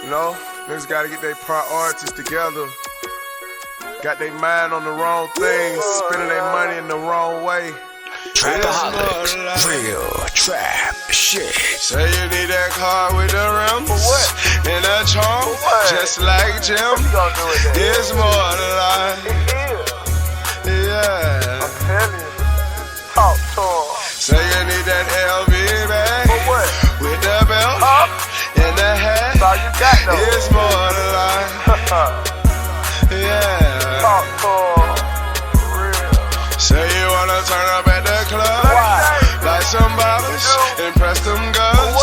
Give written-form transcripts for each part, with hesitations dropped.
You know, niggas gotta get their priorities together. Got their mind on the wrong things, spending their money in the wrong way. Trapaholics, real trap shit. Say you need that car with the rims and a trunk, just like Jim. It's more than life. Yeah. I'm telling you. Talk to him. Say you need that LV bag with the belt and the hat. That's all you got though. It's more than life. Yeah. Talk to him. Real. Say you wanna turn up at the club, light some bottles, impress them girls.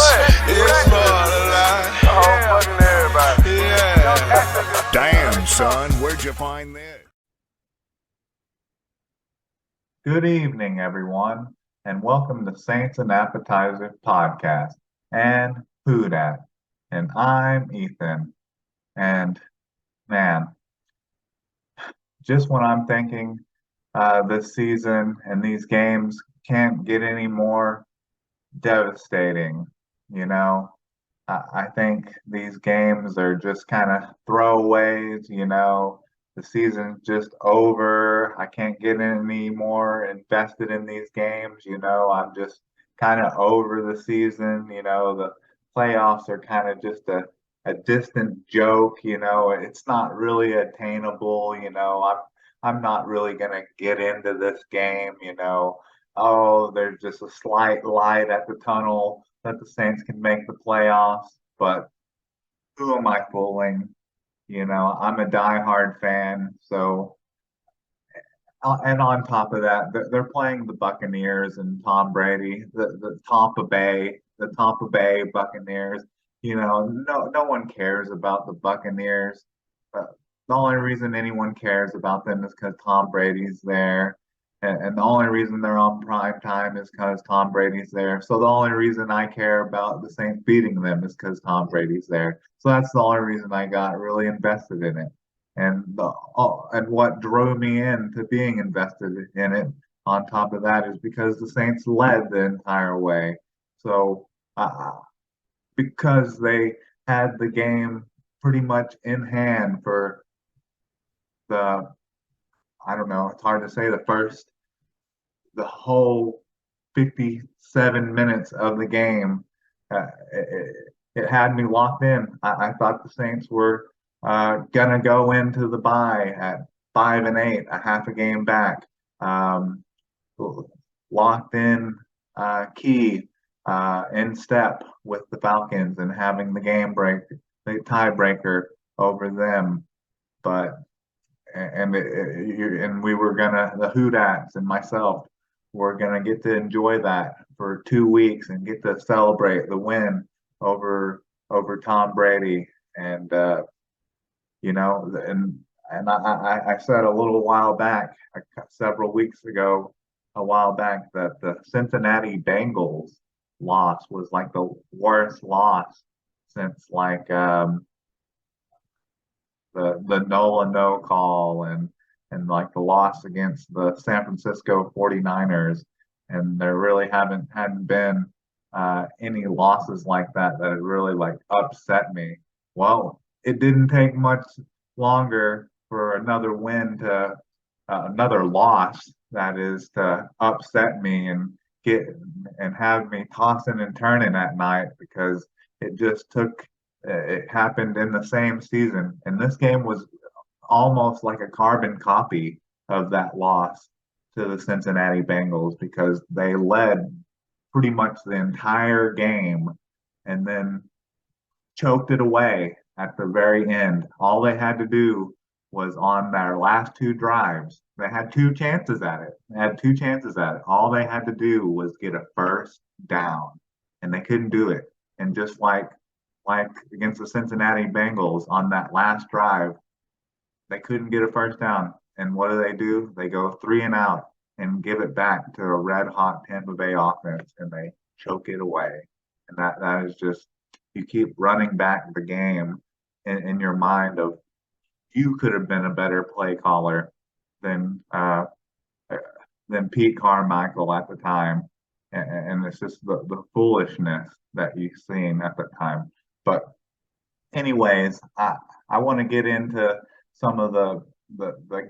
It's more than life. The whole fucking everybody. Yeah. Damn, son, where'd you find this? Good evening, everyone, and welcome to Saints and Appetizers podcast and Food At. And I'm Ethan. And man, just when I'm thinking this season and these games can't get any more devastating, you know, I think these games are just kind of throwaways, you know. The season's just over. I can't get any more invested in these games. You know, I'm just kind of over the season. You know, the playoffs are kind of just a distant joke. You know, it's not really attainable. You know, I'm not really gonna get into this game. You know, oh, there's just a slight light at the tunnel that the Saints can make the playoffs. But who am I fooling? You know, I'm a diehard fan, so and on top of that, they're playing the Buccaneers and Tom Brady, the Tampa Bay Buccaneers. You know, no one cares about the Buccaneers. The only reason anyone cares about them is because Tom Brady's there, and the only reason they're on prime time is because Tom Brady's there. So the only reason I care about the Saints beating them is because Tom Brady's there. So that's the only reason I got really invested in it. And what drove me into being invested in it on top of that is because the Saints led the entire way. So because they had the game pretty much in hand for the, I don't know, it's hard to say, the whole 57 minutes of the game. It had me locked in. I thought the Saints were gonna go into the bye at 5-8, a half a game back, locked in, key, in step with the Falcons and having the the tiebreaker over them. But and we were gonna, the Hoodats and myself were gonna get to enjoy that for 2 weeks and get to celebrate the win over Tom Brady. And you know, and I said a little while back, several weeks ago, a while back, that the Cincinnati Bengals loss was like the worst loss since like the Nola no call and like the loss against the San Francisco 49ers. And there really hadn't been any losses like that had really like upset me. Well, it didn't take much longer for another win to another loss, that is, to upset me and have me tossing and turning at night, because it just took it happened in the same season, and this game was almost like a carbon copy of that loss to the Cincinnati Bengals, because they led pretty much the entire game and then choked it away at the very end. All they had to do was, on their last two drives, they had two chances at it. All they had to do was get a first down, and they couldn't do it. And just like against the Cincinnati Bengals on that last drive, they couldn't get a first down. And what do? They go 3 and out and give it back to a red hot Tampa Bay offense, and they choke it away. And that is just, you keep running back the game in your mind of, you could have been a better play caller than Pete Carmichael at the time. And it's just the foolishness that you've seen at the time. But anyways, I want to get into some of the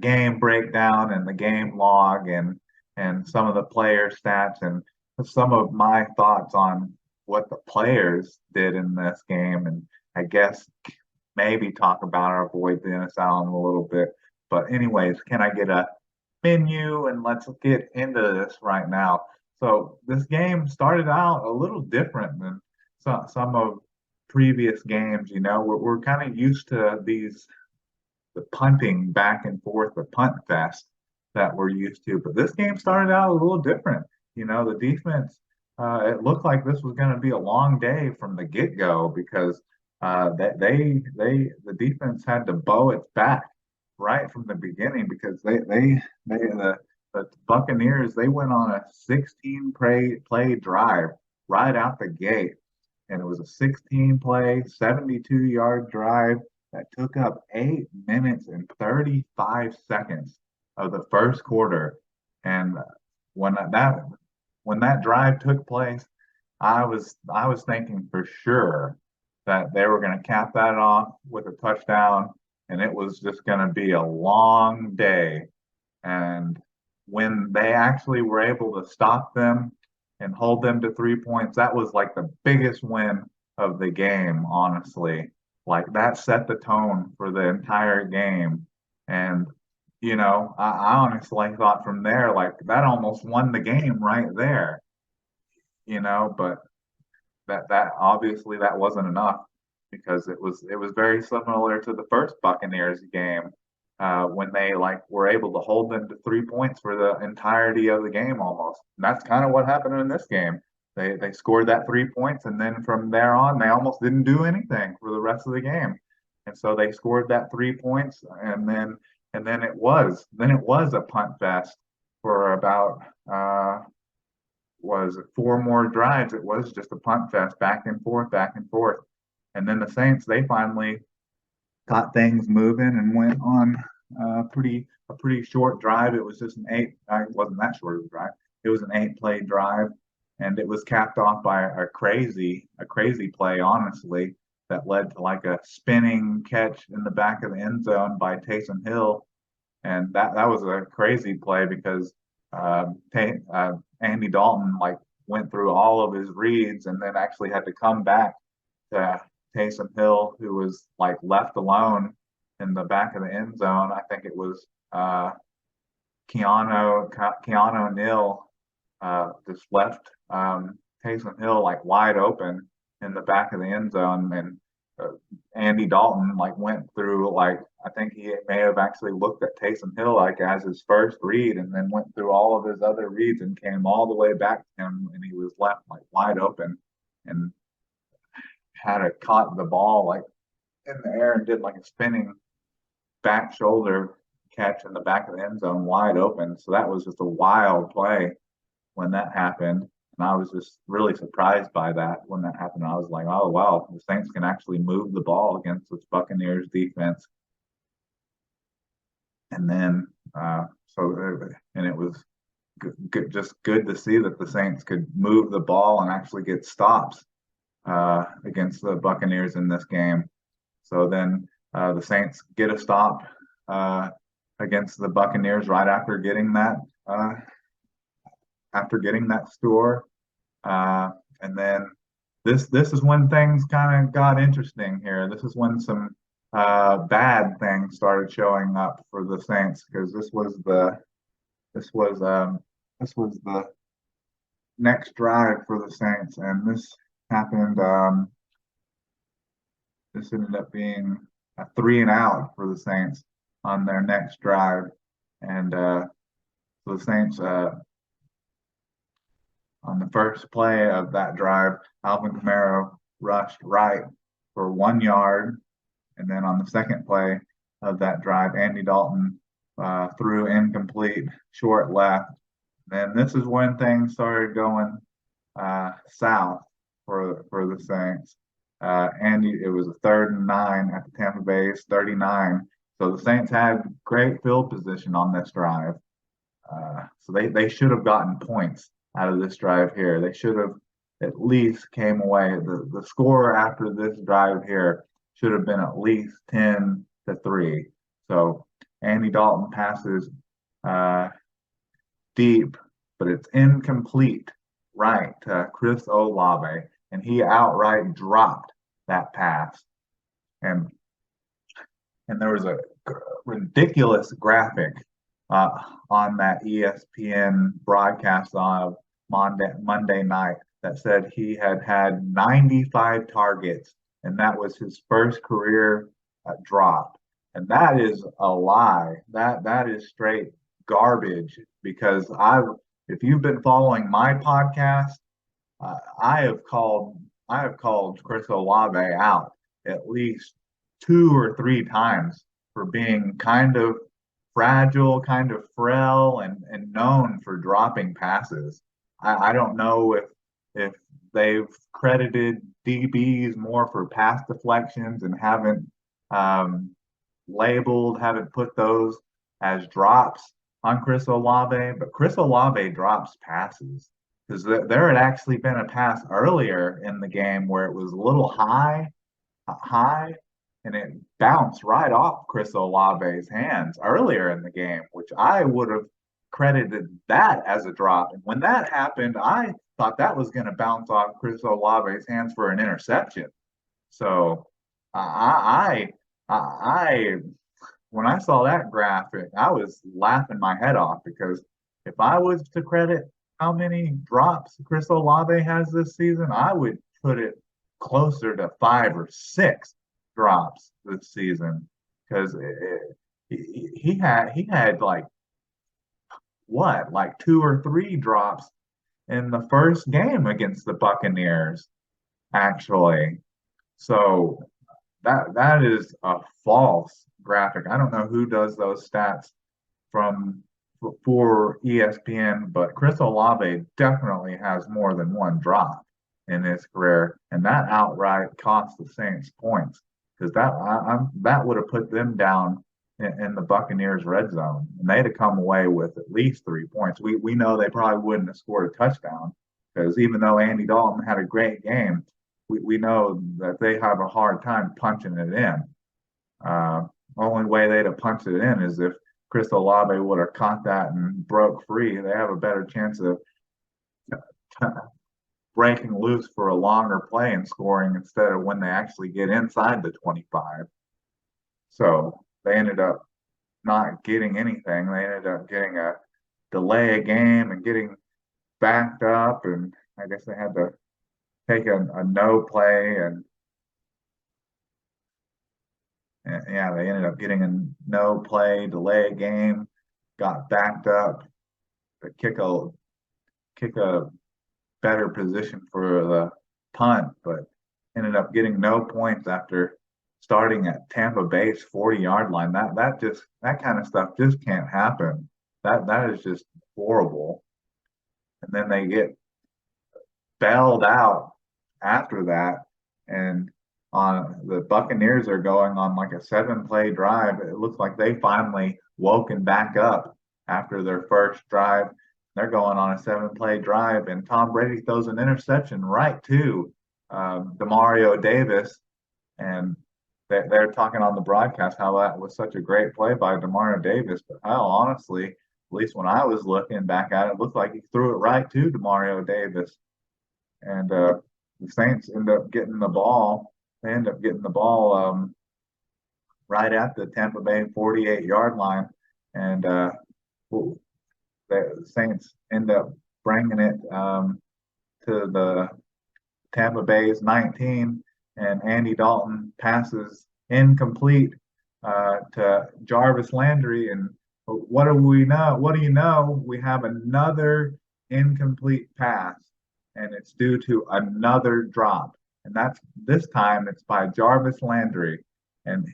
game breakdown and the game log and some of the player stats and some of my thoughts on what the players did in this game, and I guess maybe talk about our boy Dennis Allen a little bit. But anyways, can I get a menu and let's get into this right now. So this game started out a little different than some of previous games. You know, we're kind of used to the punting back and forth, the punt fest that we're used to. But this game started out a little different. You know, the defense, it looked like this was going to be a long day from the get-go because that the defense had to bow its back right from the beginning because the Buccaneers they went on a 16 play drive right out the gate, and it was a 16 play, 72-yard drive that took up 8 minutes and 35 seconds of the first quarter. And when that when that drive took place, I was thinking for sure that they were going to cap that off with a touchdown, and it was just going to be a long day. And when they actually were able to stop them and hold them to 3 points, that was like the biggest win of the game, honestly. Like that set the tone for the entire game. And, I honestly thought from there, like that almost won the game right there, but that obviously that wasn't enough because it was very similar to the first Buccaneers game when they like were able to hold them to 3 points for the entirety of the game almost. And that's kind of what happened in this game. They scored that 3 points and then from there on they almost didn't do anything for the rest of the game. And so they scored that 3 points and then it was a punt fest for about was 4 more drives. It was just a punt fest, back and forth, back and forth. And then the Saints, they finally got things moving and went on a pretty short drive. It was just it wasn't that short of a drive. It was an 8 play drive, and it was capped off by a crazy play, honestly, that led to like a spinning catch in the back of the end zone by Taysom Hill, and that was a crazy play because Andy Dalton like went through all of his reads and then actually had to come back to Taysom Hill, who was like left alone in the back of the end zone. I think it was Keanu Neal just left Taysom Hill like wide open in the back of the end zone, and Andy Dalton like went through like I think he may have actually looked at Taysom Hill like as his first read, and then went through all of his other reads and came all the way back to him, and he was left like wide open, and had a caught the ball like in the air and did like a spinning back shoulder catch in the back of the end zone wide open. So that was just a wild play when that happened. And I was just really surprised by that when that happened. I was like, oh, wow, the Saints can actually move the ball against this Buccaneers defense. And then, and it was just good to see that the Saints could move the ball and actually get stops against the Buccaneers in this game. So then the Saints get a stop against the Buccaneers right after getting that score. And then this is when things kind of got interesting here. This is when some bad things started showing up for the Saints because this was the next drive for the Saints, and this happened. This ended up being a 3-and-out for the Saints on their next drive, and so the Saints on the first play of that drive, Alvin Kamara rushed right for 1 yard, and then on the second play of that drive, Andy Dalton threw incomplete short left. Then this is when things started going south for the Saints. It was a 3rd and 9 at the Tampa Bay's 39. So the Saints had great field position on this drive. So they should have gotten points out of this drive here. They should have at least came away. The score after this drive here should have been at least 10-3. So Andy Dalton passes uh, deep, but it's incomplete right to Chris Olave, and he outright dropped that pass. And there was a ridiculous graphic uh, on that ESPN broadcast on Monday night that said he had 95 targets, and that was his first career drop. And that is a lie. That is straight garbage because if you've been following my podcast, I have called Chris Olave out at least 2 or 3 times for being kind of fragile, kind of frail, and known for dropping passes. I don't know if they've credited DBs more for pass deflections and um, haven't put those as drops on Chris Olave, but Chris Olave drops passes because there had actually been a pass earlier in the game where it was a little high, and it bounced right off Chris Olave's hands earlier in the game, which I would have credited that as a drop. And when that happened, I thought that was going to bounce off Chris Olave's hands for an interception. So I when I saw that graphic, I was laughing my head off because if I was to credit how many drops Chris Olave has this season, I would put it closer to 5 or 6 drops this season because he had like 2 or 3 drops in the first game against the Buccaneers, actually. So that is a false graphic. I don't know who does those stats from for ESPN, but Chris Olave definitely has more than 1 drop in his career, and that outright cost the Saints points because that would have put them down in the Buccaneers red zone, and they'd have come away with at least 3 points. We know they probably wouldn't have scored a touchdown because even though Andy Dalton had a great game, we know that they have a hard time punching it in. Only way they'd have punched it in is if Chris Olave would have caught that and broke free. They have a better chance of breaking loose for a longer play and scoring instead of when they actually get inside the 25. So they ended up not getting anything. They ended up getting a delay a game and getting backed up, and I guess they had to take a no play and yeah, they ended up getting a no play, delay a game, got backed up to kick a better position for the punt, but ended up getting no points after starting at Tampa Bay's 40-yard line. That kind of stuff just can't happen. That is just horrible. And then they get bailed out after that, and on the Buccaneers are going on like a 7-play drive. It looks like they finally woken back up after their first drive. They're going on a 7-play drive, and Tom Brady throws an interception right to Demario Davis, and they're talking on the broadcast how that was such a great play by Demario Davis. But hell, honestly, at least when I was looking back at it, it looked like he threw it right to Demario Davis, and the Saints end up getting the ball. They end up getting the ball right at the Tampa Bay 48-yard line, and the Saints end up bringing it to the Tampa Bay's 19, and Andy Dalton passes incomplete to Jarvis Landry. And what do we know? What do you know? We have another incomplete pass, and it's due to another drop. And this time it's by Jarvis Landry. And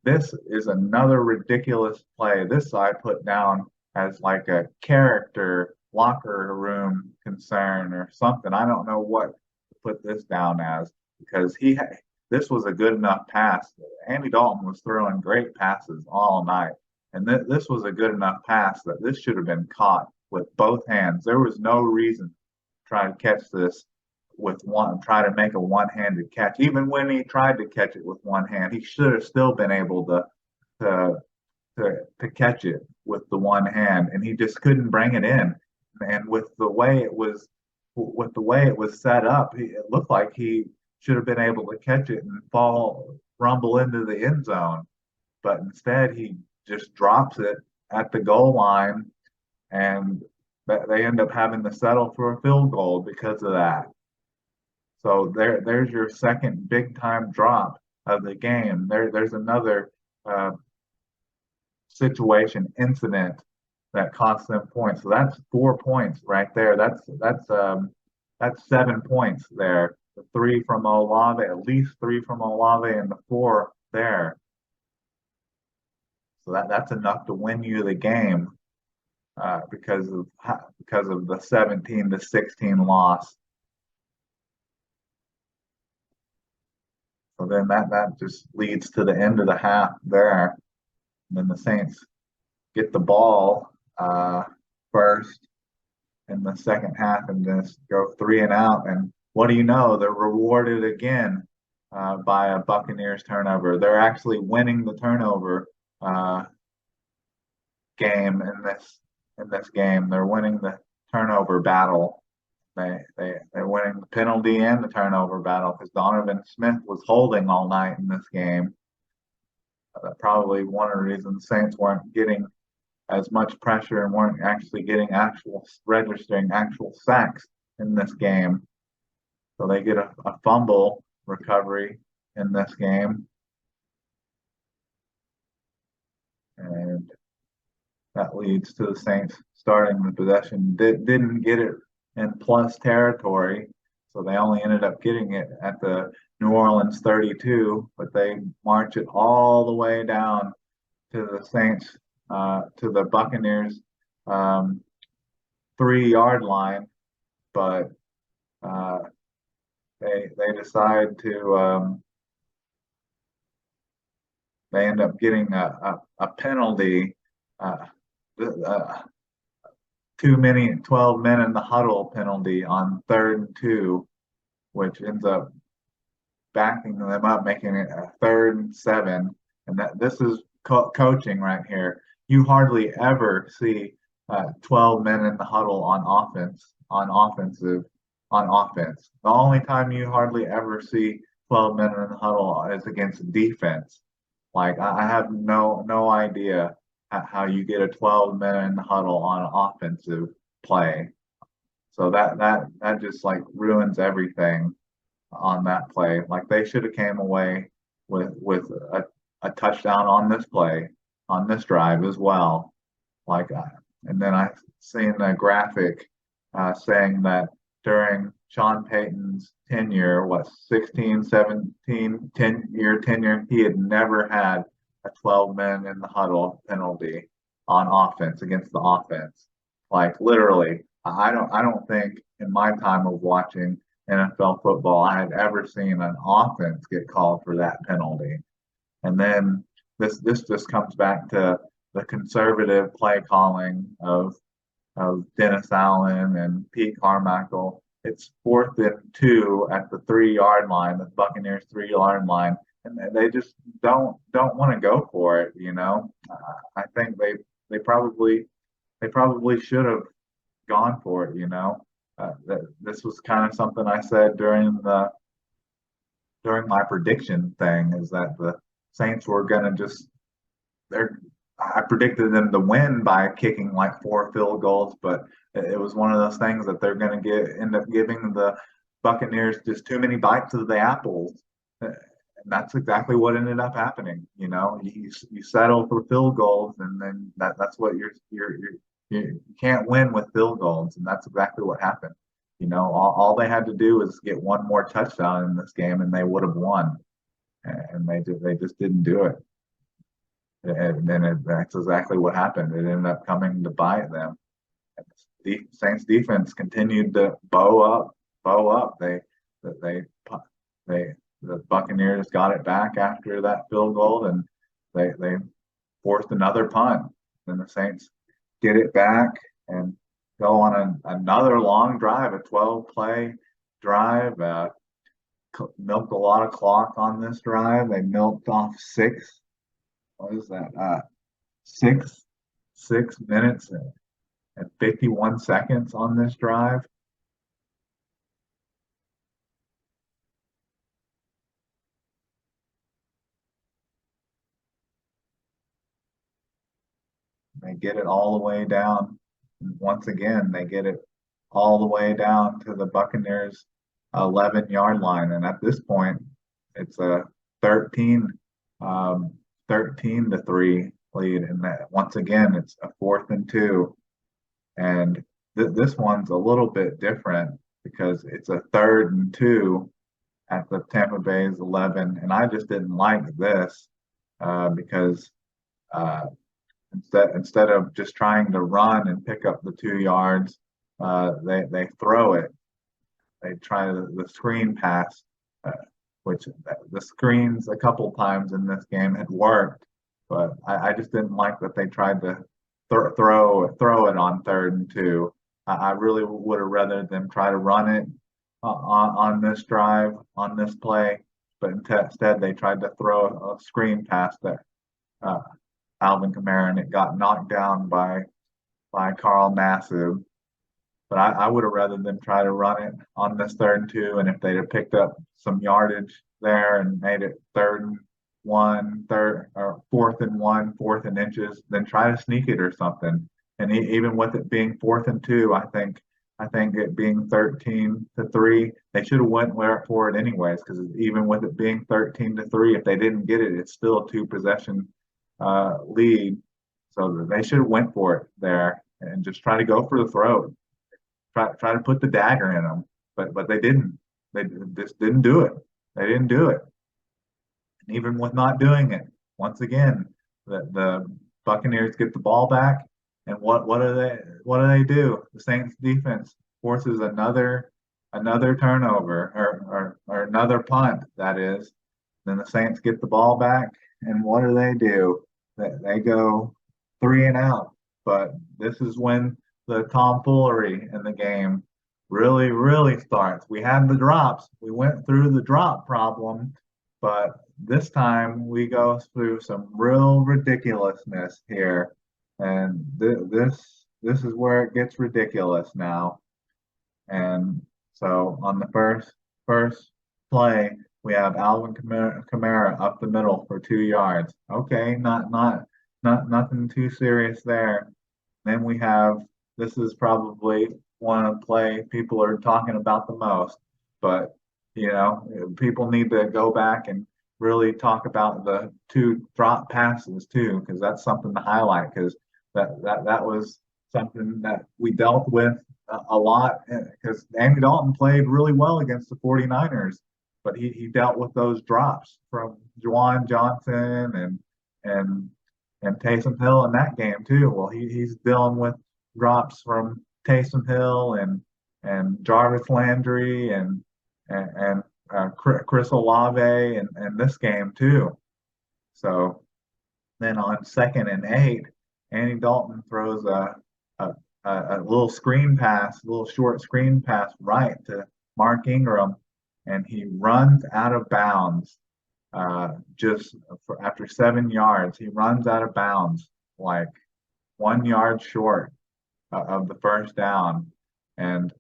this is another ridiculous play. This I put down as like a character locker room concern or something. I don't know what to put this down as because this was a good enough pass. Andy Dalton was throwing great passes all night. And this was a good enough pass that this should have been caught with both hands. There was no reason to try to catch this with one, try to make a one-handed catch. Even when he tried to catch it with one hand, he should have still been able to to catch it with the one hand, and he just couldn't bring it in. And with the way it was set up, it looked like he should have been able to catch it and rumble into the end zone. But instead, he just drops it at the goal line, and they end up having to settle for a field goal because of that. So there's your second big time drop of the game. There's another situation, incident that cost them points. So that's 4 points right there. That's 7 points there. The three from Olave, at least three from Olave, and the four there. So that's enough to win you the game because of the 17-16 loss. So then that just leads to the end of the half there. And then the Saints get the ball first in the second half and just go 3-and-out. And what do you know? They're rewarded again by a Buccaneers turnover. They're actually winning the turnover game in this game. They're winning the turnover battle. They're winning the penalty and the turnover battle because Donovan Smith was holding all night in this game. Probably one of the reasons the Saints weren't getting as much pressure and weren't actually getting registering actual sacks in this game. So they get a fumble recovery in this game. And that leads to the Saints starting the possession. Didn't get it in plus territory, so they only ended up getting it at the New Orleans 32, but they march it all the way down to the Saints, to the Buccaneers 3-yard line, but they decide to they end up getting a penalty, too many 12 men in the huddle penalty on 3rd and 2, which ends up backing them up, making it a 3rd and 7. And this is coaching right here. You hardly ever see 12 men in the huddle on offense. The only time you hardly ever see 12 men in the huddle is against defense. Like I have no idea how you get a 12 men in the huddle on an offensive play. So that just like ruins everything on that play. Like they should have came away with a touchdown on this play, on this drive as well. Like, and then I seen a graphic saying that during Sean Payton's tenure, 16, 17, 10-year tenure, he had never had a 12 men in the huddle penalty on offense against the offense. Like literally, I don't think in my time of watching NFL football I had ever seen an offense get called for that penalty. And then this just comes back to the conservative play calling of Dennis Allen and Pete Carmichael. It's 4th and 2 at the 3-yard line, the Buccaneers 3-yard line, and they just don't want to go for it. You know, I think they probably should have gone for it. You know, this was kind of something I said during my prediction thing, is that the Saints were gonna I predicted them to win by kicking like 4 field goals, but it was one of those things that they're going to end up giving the Buccaneers just too many bites of the apples, and that's exactly what ended up happening. You know, you settle for field goals, and then that's what you can't win with field goals, and that's exactly what happened. You know, all they had to do was get one more touchdown in this game, and they would have won, and they just didn't do it. And then that's exactly what happened. It ended up coming to bite them. The Saints defense continued to bow up. The Buccaneers got it back after that field goal, and they forced another punt. Then the Saints get it back and go on another long drive, a 12-play drive. Milked a lot of clock on this drive. They milked off six. What is that? Six 6 minutes and 51 seconds on this drive. They get it all the way down. Once again, they get it all the way down to the Buccaneers 11-yard line. And at this point, it's a 13, 13-3 lead. And that once again, it's a 4th and 2. And this one's a little bit different because it's a 3rd and 2 at the Tampa Bay's 11. And I just didn't like this because uh, instead of just trying to run and pick up the 2 yards, they throw it. They try the screen pass, which the screens a couple times in this game had worked, but I just didn't like that they tried to throw it on 3rd and 2. I really would have rather them try to run it on this drive, on this play, but instead they tried to throw a screen pass that uh, Alvin Kamara, and it got knocked down by Carl Nassib. But I would have rather them try to run it on this 3rd and 2, and if they'd have picked up some yardage there and made it 3rd and 1, third or 4th and 1, 4th and inches, then try to sneak it or something. And even with it being 4th and 2, I think it being 13-3, they should have went for it anyways. Because even with it being 13-3, if they didn't get it, it's still a 2 possession lead. So they should have went for it there and just try to go for the throat. Try to put the dagger in them, but they didn't. They just didn't do it. They didn't do it. And even with not doing it, once again, the Buccaneers get the ball back, and what do they do? The Saints defense forces another turnover or another punt, that is. Then the Saints get the ball back, and what do? They go 3 and out. But this is when the tomfoolery in the game really, really starts. We had the drops. We went through the drop problem, but this time we go through some real ridiculousness here. And this is where it gets ridiculous now. And so on the first play, we have Alvin Kamara up the middle for 2 yards. Okay, nothing too serious there. Then we have, this is probably one of the play people are talking about the most, but people need to go back and really talk about the 2 drop passes too, because that's something to highlight. Because that was something that we dealt with a lot, because Andy Dalton played really well against the 49ers, but he dealt with those drops from Juwan Johnson and Taysom Hill in that game too. Well, he's dealing with drops from Taysom Hill and Jarvis Landry and Chris Olave and this game too. So then on 2nd and 8, Andy Dalton throws a little screen pass, a little short screen pass right to Mark Ingram, and he runs out of bounds. After 7 yards, he runs out of bounds, like 1 yard short of the first down. And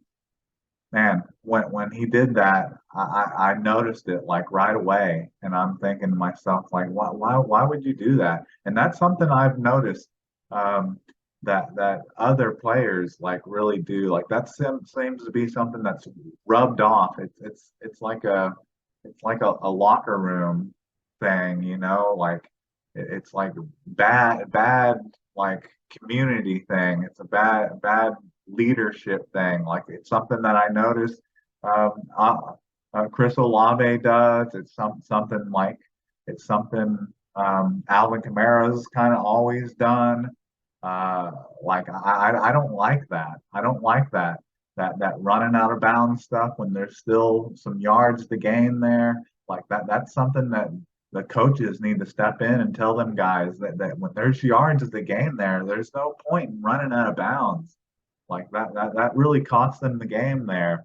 man, when he did that, I noticed it like right away, and I'm thinking to myself like, why would you do that? And that's something I've noticed that other players like really do. Like that seems to be something that's rubbed off. It's like a locker room thing, like it's like bad like community thing. It's a bad leadership thing. Like it's something that I noticed Chris Olave does. It's something Alvin Kamara's kind of always done. Like I don't like that. I don't like that running out of bounds stuff when there's still some yards to gain there. Like that's something that the coaches need to step in and tell them guys that when there's yards to gain there, there's no point in running out of bounds. Like that really cost them the game there.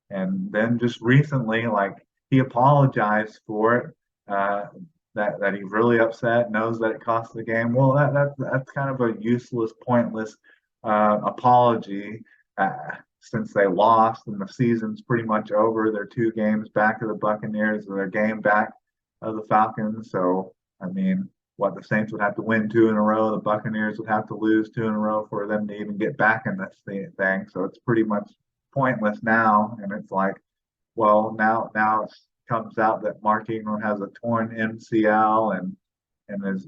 And then just recently, like he apologized for it, uh, that he's really upset, knows that it cost the game. Well, that's kind of a useless, pointless apology, since they lost and the season's pretty much over. They're 2 games back of the Buccaneers, and their game back of the Falcons. So, I mean, what the Saints would have to win 2 in a row, the Buccaneers would have to lose 2 in a row for them to even get back in this thing. So it's pretty much pointless now. And it's like, well, now it comes out that Mark Ingram has a torn MCL and is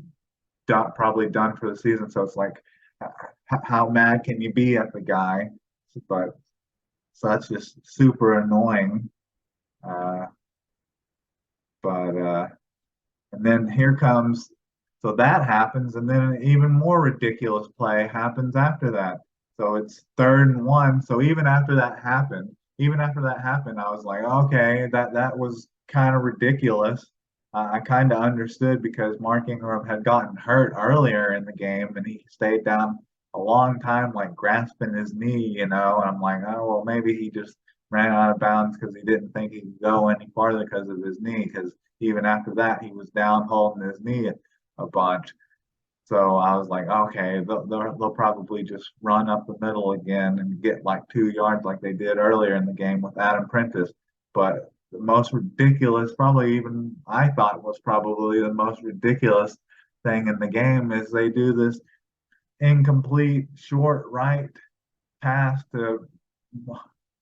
probably done for the season. So it's like, how mad can you be at the guy? But so that's just super annoying. Uh, but and then here comes, so that happens, and then an even more ridiculous play happens after that. So it's 3rd and 1. So even after that happened, I was like, okay, that was kind of ridiculous. I kind of understood because Mark Ingram had gotten hurt earlier in the game, and he stayed down a long time, like grasping his knee, and I'm like, oh well, maybe he just ran out of bounds because he didn't think he could go any farther because of his knee. Because even after that, he was down holding his knee a bunch. So I was like, okay, they'll probably just run up the middle again and get like 2 yards like they did earlier in the game with Adam Prentice. But the most ridiculous, probably even I thought was probably the most ridiculous thing in the game is they do this incomplete short right pass to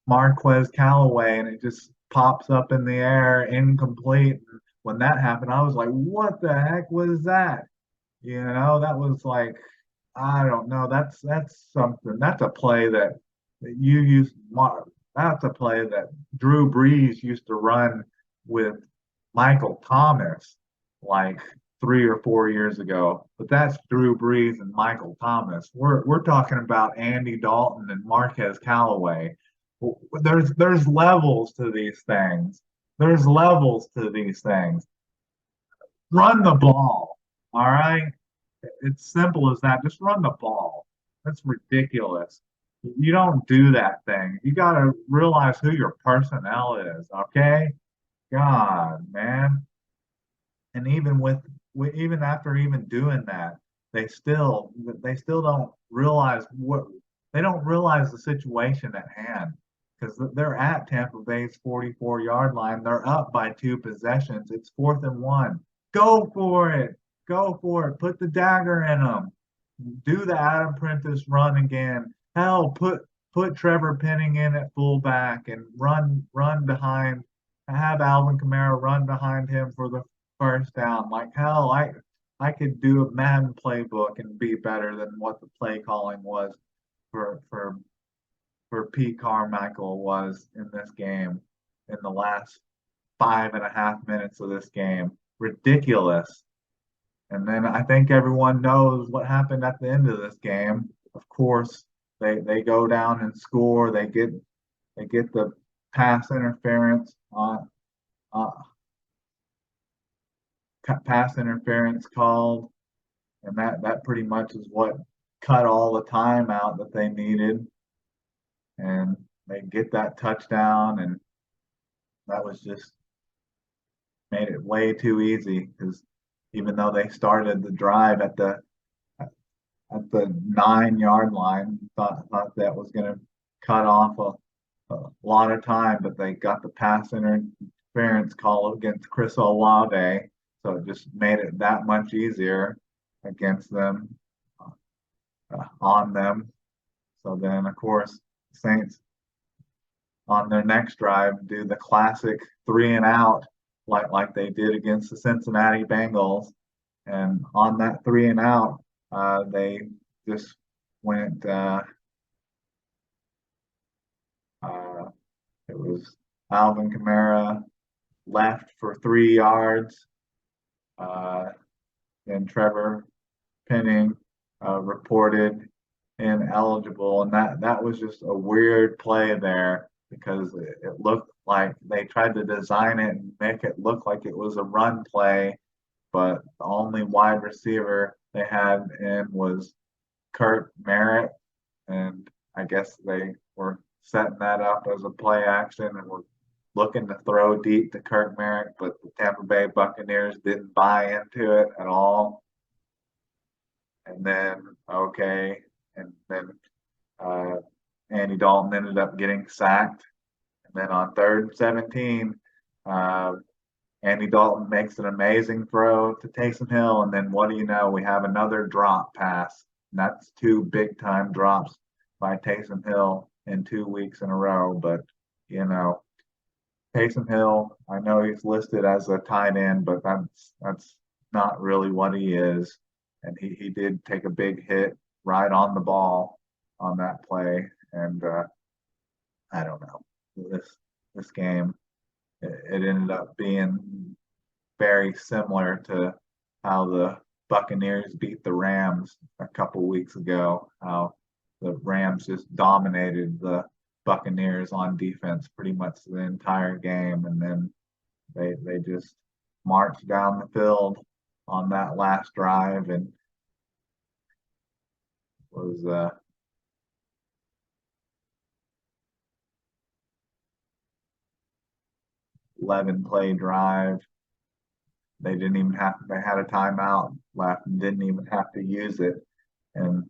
Marquez Callaway, and it just pops up in the air incomplete. When that happened, I was like, what the heck was that? That was like, I don't know. That's something. That's a play that you use. That's a play that Drew Brees used to run with Michael Thomas like 3 or 4 years ago. But that's Drew Brees and Michael Thomas. We're talking about Andy Dalton and Marquez Callaway. There's levels to these things. There's levels to these things. Run the ball. All right. It's simple as that. Just run the ball. That's ridiculous. You don't do that thing. You got to realize who your personnel is. Okay. God, man. And even after even doing that, they still don't realize the situation at hand because they're at Tampa Bay's 44-yard line. They're up by 2 possessions. It's 4th and 1. Go for it. Go for it. Put the dagger in them. Do the Adam Prentice run again. Hell, put Trevor Penning in at fullback and run behind. Have Alvin Kamara run behind him for the first down. Like hell, I could do a Madden playbook and be better than what the play calling was for for for Pete Carmichael was in this game in the last 5.5 minutes of this game. Ridiculous. And then I think everyone knows what happened at the end of this game. Of course, they go down and score. They get the pass interference on uh, pass interference called, and that pretty much is what cut all the time out that they needed, and they get that touchdown, and that was just made it way too easy because even though they started the drive at the 9-yard line, thought that was going to cut off a lot of time, but they got the pass interference call against Chris Olave, so it just made it that much easier against them, on them. So then, of course, Saints on their next drive do the classic 3-and-out, like they did against the Cincinnati Bengals, and on that 3-and-out, they just went. It was Alvin Kamara left for 3 yards. And Trevor Penning reported ineligible, and that was just a weird play there because it looked like they tried to design it and make it look like it was a run play, but the only wide receiver they had in was Kurt Merritt, and I guess they were setting that up as a play action and were looking to throw deep to Kirk Merrick, but the Tampa Bay Buccaneers didn't buy into it at all. And then, okay, and then uh, Andy Dalton ended up getting sacked. And then on 3rd and 17, uh, Andy Dalton makes an amazing throw to Taysom Hill. And then what do you know? We have another drop pass. And that's 2 big time drops by Taysom Hill in 2 weeks in a row. But, you know, Taysom Hill, I know he's listed as a tight end, but that's not really what he is. And he did take a big hit right on the ball on that play. And I don't know. This game, it ended up being very similar to how the Buccaneers beat the Rams a couple weeks ago. How the Rams just dominated the Buccaneers on defense pretty much the entire game, and then they just marched down the field on that last drive and was 11-play drive. They didn't even have they had a timeout left and didn't even have to use it. And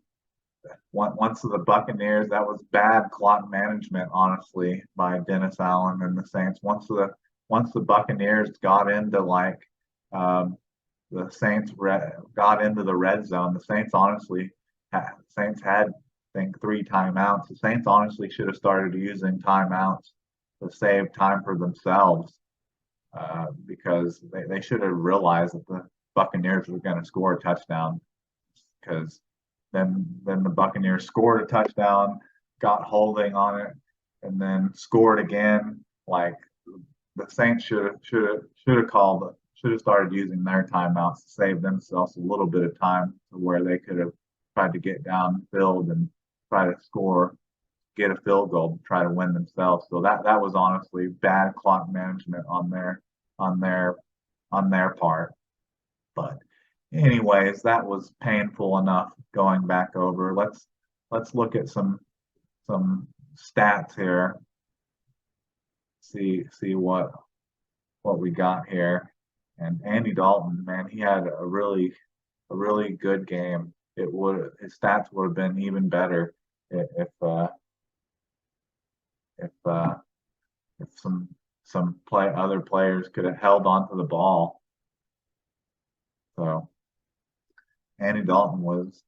once the Buccaneers, that was bad clock management, honestly, by Dennis Allen and the Saints. Once the Buccaneers got into the Saints got into the red zone, the Saints honestly Saints had I think 3 timeouts. The Saints honestly should have started using timeouts to save time for themselves because they should have realized that the Buccaneers were going to score a touchdown because then the Buccaneers scored a touchdown, got holding on it, and then scored again. Like the Saints should have started using their timeouts to save themselves a little bit of time to where they could have tried to get downfield and try to score, get a field goal, try to win themselves. So that was honestly bad clock management on their part. But anyways, that was painful enough going back over. Let's look at some stats here. See what we got here. And Andy Dalton, man, he had a really good game. His stats would have been even better if other players could have held onto the ball. So Andy Dalton was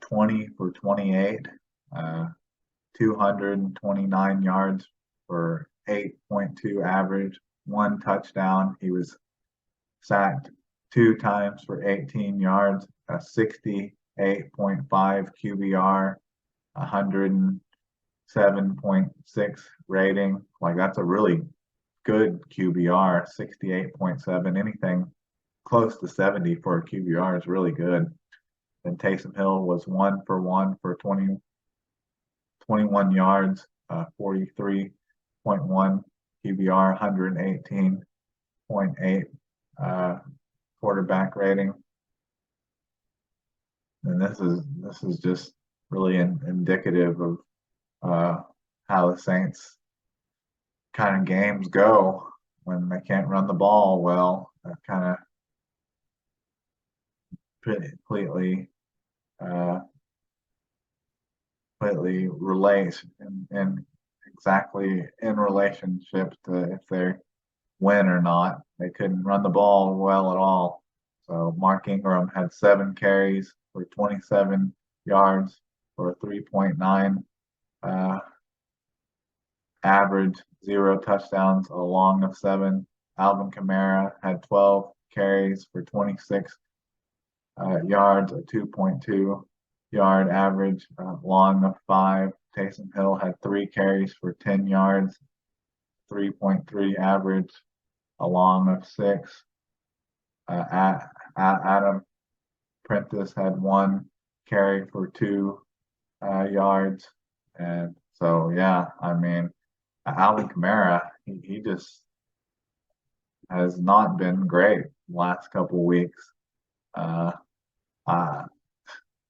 20 for 28, 229 yards for 8.2 average, 1 touchdown. He was sacked 2 times for 18 yards, a 68.5 QBR, 107.6 rating. Like that's a really good QBR, 68.7. Anything close to 70 for a QBR is really good. And Taysom Hill was 1 for 1 for 21 yards, 43.1 QBR, 118.8 quarterback rating. And this is just really indicative of how the Saints kind of games go when they can't run the ball well. That kind of completely relates and exactly in relationship to if they win or not. They couldn't run the ball well at all. So Mark Ingram had 7 carries for 27 yards for a 3.9 average, 0 touchdowns, a long of 7. Alvin Kamara had 12 carries for 26 yards, a 2.2 yard average, long of 5. Taysom Hill had 3 carries for 10 yards, 3.3 average, a long of 6. Adam Prentice had 1 carry for 2 yards. And so, yeah, I mean, Alvin Kamara, he just has not been great the last couple of weeks.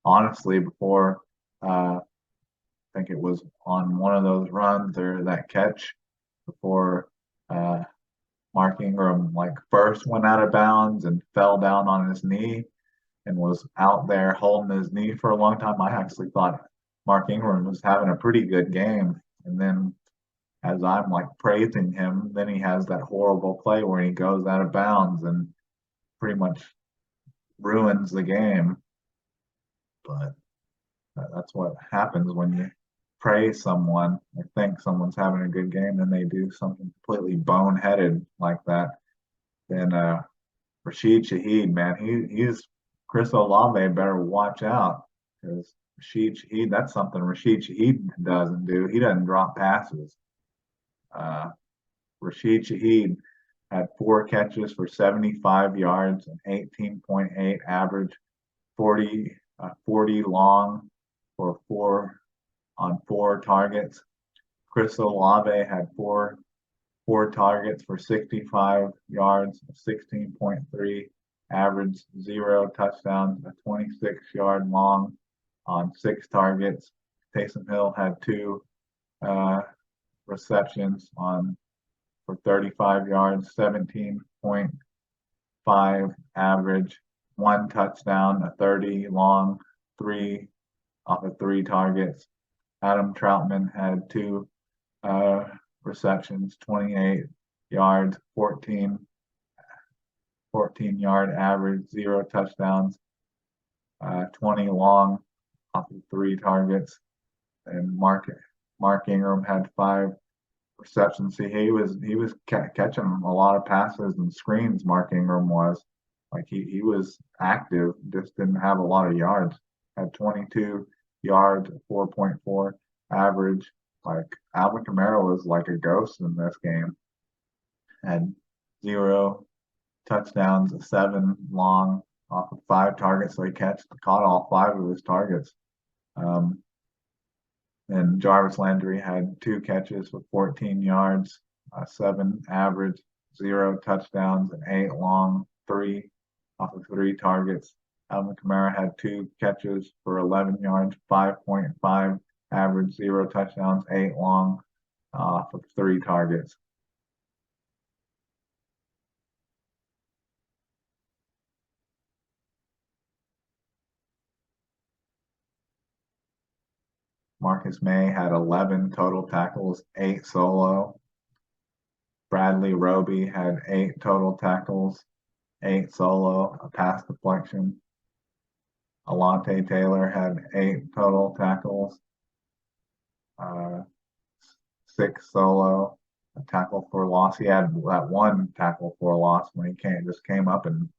Honestly, before think it was on one of those runs or that catch before Mark Ingram like first went out of bounds and fell down on his knee and was out there holding his knee for a long time. I actually thought Mark Ingram was having a pretty good game. And then as I'm like praising him, then he has that horrible play where he goes out of bounds and pretty much ruins the game. But that's what happens when you praise someone or think someone's having a good game and they do something completely boneheaded like that. Then Rashid Shaheed, man, he's Chris Olave better watch out because Rashid Shaheed, that's something Rashid Shaheed doesn't do. He doesn't drop passes. Rashid Shaheed had 4 catches for 75 yards and 18.8 average, 40 long for 4 targets. Chris Olave had four targets for 65 yards, 16.3 average, 0 touchdowns, a 26-yard long on 6 targets. Taysom Hill had 2 receptions for 35 yards, 17.5 average, 1 touchdown, a 30 long, 3 off of 3 targets. Adam Troutman had 2 receptions, 28 yards, 14-yard average, 0 touchdowns, 20 long off of 3 targets. And Mark Ingram had 5 receptions. See, he was catching a lot of passes and screens. Mark Ingram was like he was active, just didn't have a lot of yards. Had 22 yards, 4.4 average. Like Alvin Kamara was like a ghost in this game. Had 0 touchdowns, 7 long off of 5 targets. So he caught all 5 of his targets. And Jarvis Landry had 2 catches for 14 yards, 7 average, 0 touchdowns, and 8 long, 3 off of 3 targets. Alvin Kamara had 2 catches for 11 yards, 5.5 average, 0 touchdowns, 8 long off of 3 targets. Marcus May had 11 total tackles, 8 solo. Bradley Roby had 8 total tackles, 8 solo, a pass deflection. Alante Taylor had 8 total tackles, 6 solo, a tackle for loss. He had that 1 tackle for loss when he came up and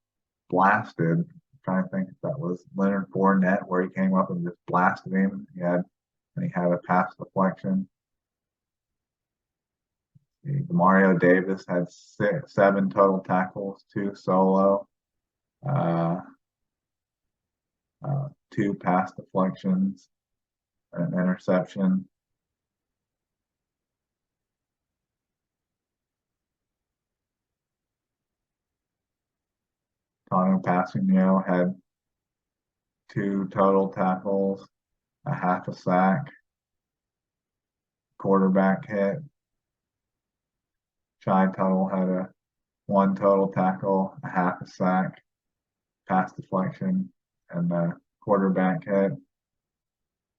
blasted. I'm trying to think if that was Leonard Fournette where he came up and just blasted him. He had a pass deflection. Mario Davis had 7 total tackles, 2 solo, 2 pass deflections, an interception. Tano Passanio had 2 total tackles, a half a sack, quarterback hit. Shy Tuttle had 1 total tackle, a half a sack, pass deflection, and a quarterback hit.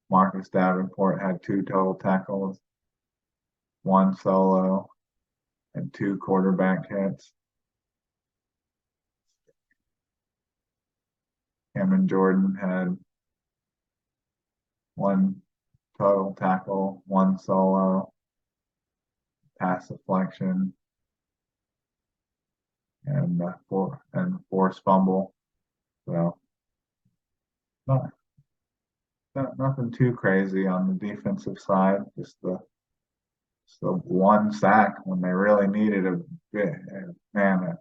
Marcus Davenport had 2 total tackles, 1 solo, and 2 quarterback hits. Cameron Jordan had 1 total tackle, 1 solo, pass deflection, and forced fumble. So nothing too crazy on the defensive side. Just the 1 sack when they really needed a bit. Man,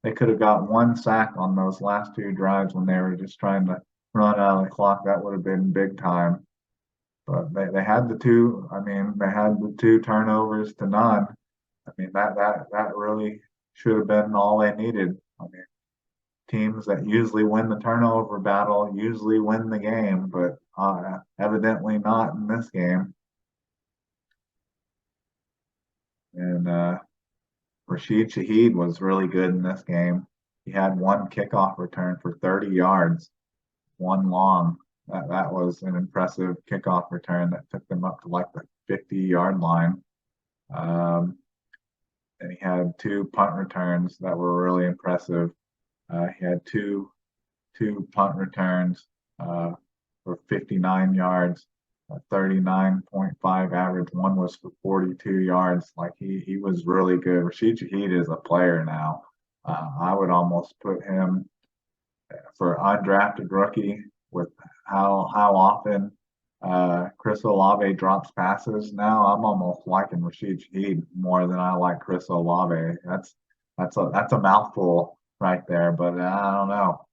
they could have got 1 sack on those last 2 drives when they were just trying to run out of the clock. That would have been big time. But they had the 2. I mean, they had the 2 turnovers to none. I mean, that really should have been all they needed. I mean, teams that usually win the turnover battle usually win the game, but evidently not in this game. And Rashid Shaheed was really good in this game. He had one kickoff return for 30 yards, one long. That was an impressive kickoff return that took them up to like the 50-yard line. And he had two punt returns that were really impressive. He had two punt returns for 59 yards, 39.5 average. One was for 42 yards. Like he was really good. Rashid Shaheed is a player now. I would almost put him for undrafted rookie with how often Chris Olave drops passes. Now I'm almost liking Rashid Shaheed more than I like Chris Olave. That's a mouthful right there, but I don't know.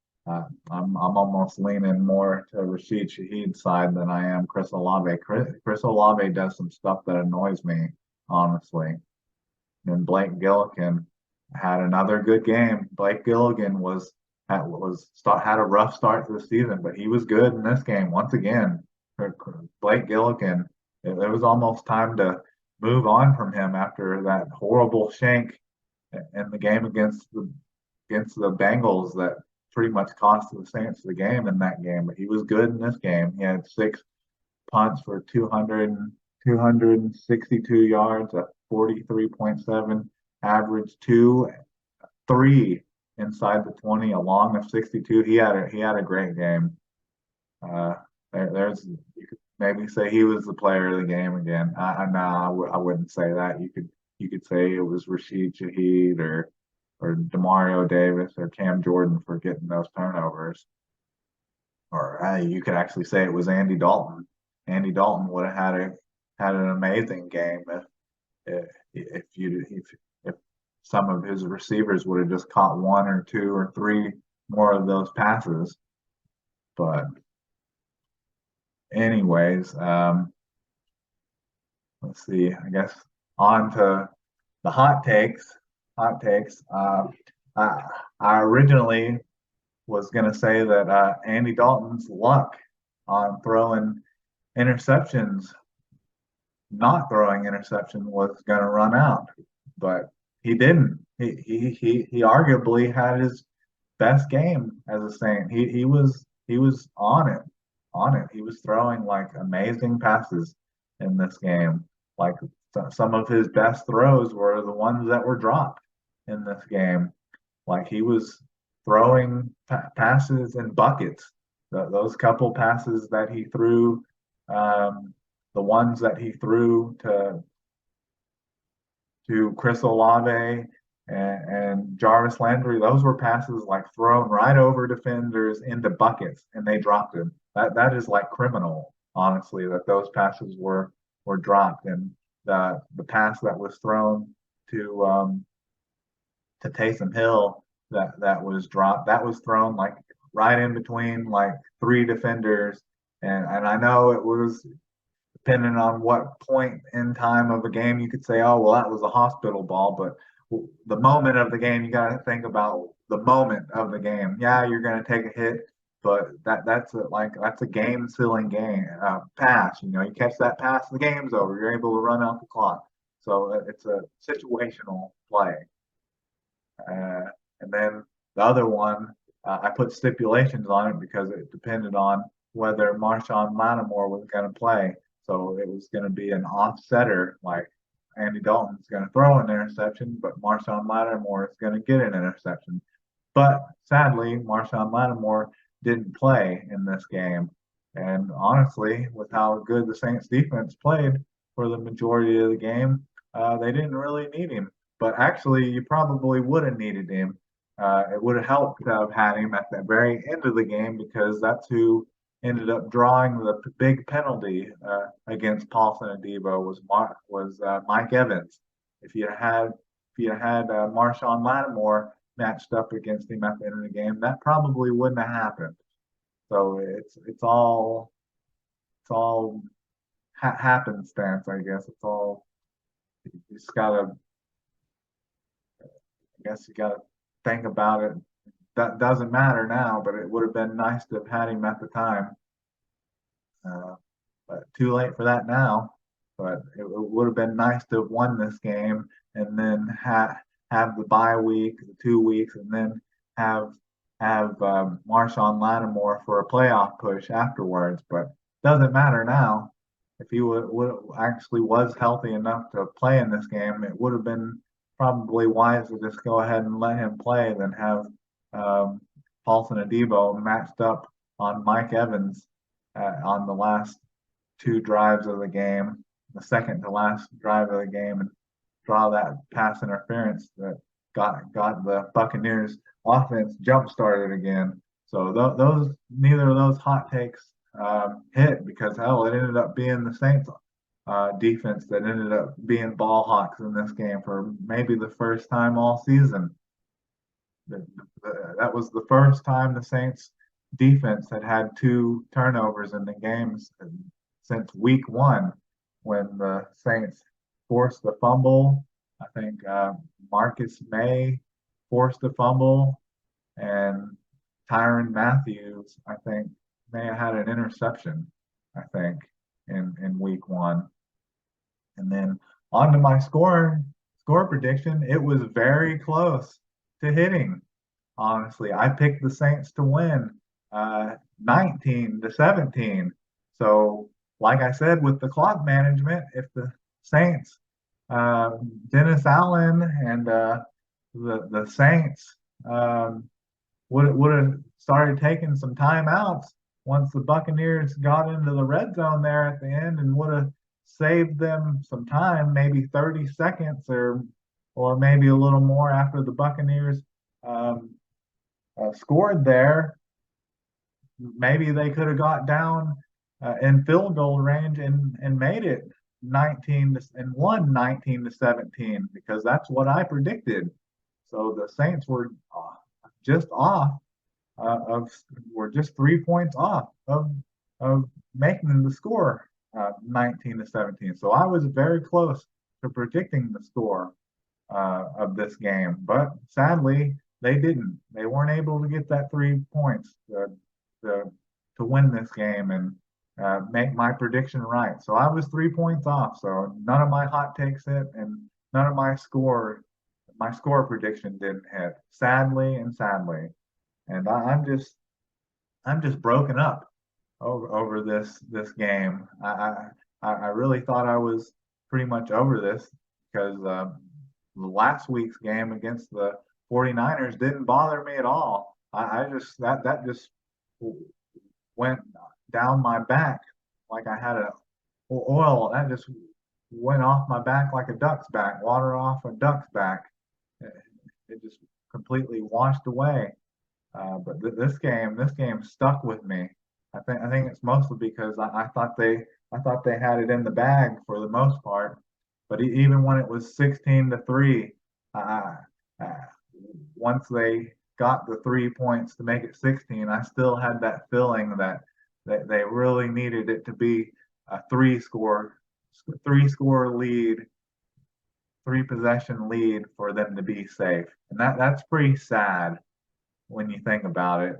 I'm almost leaning more to Rashid Shaheed's side than I am Chris Olave. Chris Olave does some stuff that annoys me, honestly. And Blake Gillikin had another good game. Blake Gillikin had a rough start to the season, but he was good in this game once again. Blake Gillikin, it was almost time to move on from him after that horrible shank in the game against the Bengals that pretty much cost the Saints the game in that game. But he was good in this game. He had 6 punts for 262 yards, a 43.7 average, 3 inside the 20, a long of 62. He had a great game. You could maybe say he was the player of the game again. I wouldn't say that. You could say it was Rashid Shaheed or Demario Davis or Cam Jordan for getting those turnovers. Or you could actually say it was Andy Dalton. Andy Dalton would have had an amazing game if some of his receivers would have just caught 1 or 2 or 3 more of those passes. But anyways, let's see. I guess on to the hot takes. I originally was going to say that Andy Dalton's luck on not throwing interception was going to run out, but he didn't. He arguably had his best game as a Saint. He was on it. He was throwing like amazing passes in this game. Like some of his best throws were the ones that were dropped in this game. Like he was throwing passes in buckets. Those couple passes that he threw, the ones that he threw to Chris Olave and Jarvis Landry, those were passes like thrown right over defenders into buckets, and they dropped them. That is like criminal, honestly, that those passes were dropped. And the pass that was thrown to Taysom Hill that was dropped, that was thrown like right in between like 3 defenders. And I know it was depending on what point in time of a game you could say, oh, well, that was a hospital ball. But the moment of the game, you got to think about the moment of the game. Yeah, you're going to take a hit, but that's a game sealing pass. You catch that pass, the game's over. You're able to run out the clock. So it's a situational play. And then the other one, I put stipulations on it because it depended on whether Marshawn Lattimore was going to play. So it was going to be an offsetter, like Andy Dalton's going to throw an interception, but Marshawn Lattimore is going to get an interception. But sadly, Marshawn Lattimore didn't play in this game. And honestly, with how good the Saints defense played for the majority of the game, they didn't really need him. But actually, you probably would have needed him. It would have helped to have had him at the very end of the game because that's who ended up drawing the big penalty against Paulson Adebo was Mike Evans. If you had Marshawn Lattimore matched up against him at the end of the game, that probably wouldn't have happened. So it's all happenstance, I guess. It's all you just gotta. I guess you gotta think about it that doesn't matter now, but it would have been nice to have had him at the time. Uh, but too late for that now. But it would have been nice to have won this game and then have the bye week, the 2 weeks, and then have Marshawn Lattimore for a playoff push afterwards. But doesn't matter now. If he would actually was healthy enough to play in this game, it would have been probably wise to just go ahead and let him play than have Paulson Adebo matched up on Mike Evans on the last two drives of the game, the second to last drive of the game, and draw that pass interference that got the Buccaneers offense jump started again. So those neither of those hot takes hit because hell, it ended up being the Saints defense that ended up being ball hawks in this game for maybe the first time all season. That was the first time the Saints defense had two turnovers in the games since week one when the Saints forced the fumble. I think Marcus May forced a fumble, and Tyrann Mathieu, I think, may have had an interception, I think, in week one. And then on to my score prediction. It was very close to hitting. Honestly, I picked the Saints to win 19-17. So, like I said, with the clock management, if the Saints, Dennis Allen and the Saints would have started taking some timeouts once the Buccaneers got into the red zone there at the end and would have saved them some time, maybe 30 seconds or maybe a little more after the Buccaneers scored there. Maybe they could have got down in field goal range and made it 19-17 because that's what I predicted. So the Saints were just off were just 3 points off of making the score 19-17. So I was very close to predicting the score of this game, but sadly they didn't. They weren't able to get that 3 points to win this game and make my prediction right. So I was 3 points off. So none of my hot takes hit, and none of my score prediction didn't hit. Sadly and sadly, and I'm just broken up over this game. I really thought I was pretty much over this because last week's game against the 49ers didn't bother me at all. I just that just went down my back like I had a oil that just went off my back like a duck's back, water off a duck's back. It just completely washed away. But this game stuck with me. I think it's mostly because I thought they had it in the bag for the most part. But even when it was 16-3, uh, once they got the 3 points to make it 16, I still had that feeling that they really needed it to be a three score lead, 3 possession lead for them to be safe. And that's pretty sad when you think about it,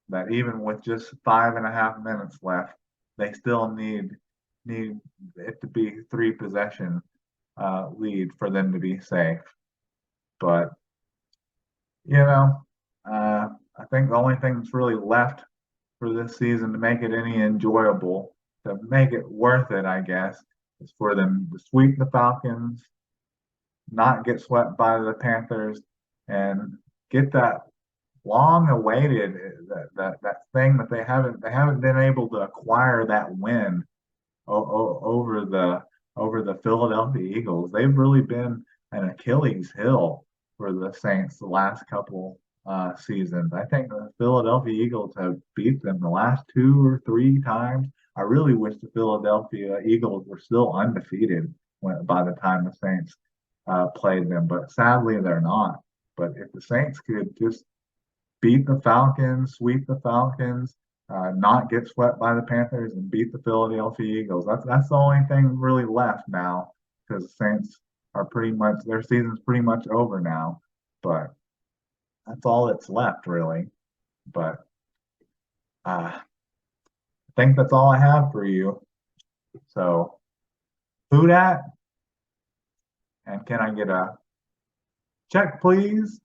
that even with just 5.5 minutes left, they still need it to be 3 possession lead for them to be safe. But I think the only thing that's really left for this season to make it any enjoyable, to make it worth it, I guess, is for them to sweep the Falcons, not get swept by the Panthers, and get that long awaited that thing that they haven't been able to acquire, that win over the Philadelphia Eagles. They've really been an Achilles heel for the Saints the last couple seasons. I think the Philadelphia Eagles have beat them the last 2 or 3 times. I really wish the Philadelphia Eagles were still undefeated by the time the Saints played them, but sadly they're not. But if the Saints could just beat the Falcons, sweep the Falcons, not get swept by the Panthers, and beat the Philadelphia Eagles, that's the only thing really left now, because the Saints are pretty much, their season's pretty much over now. But that's all that's left really. But I think that's all I have for you. So who dat? And can I get a check, please?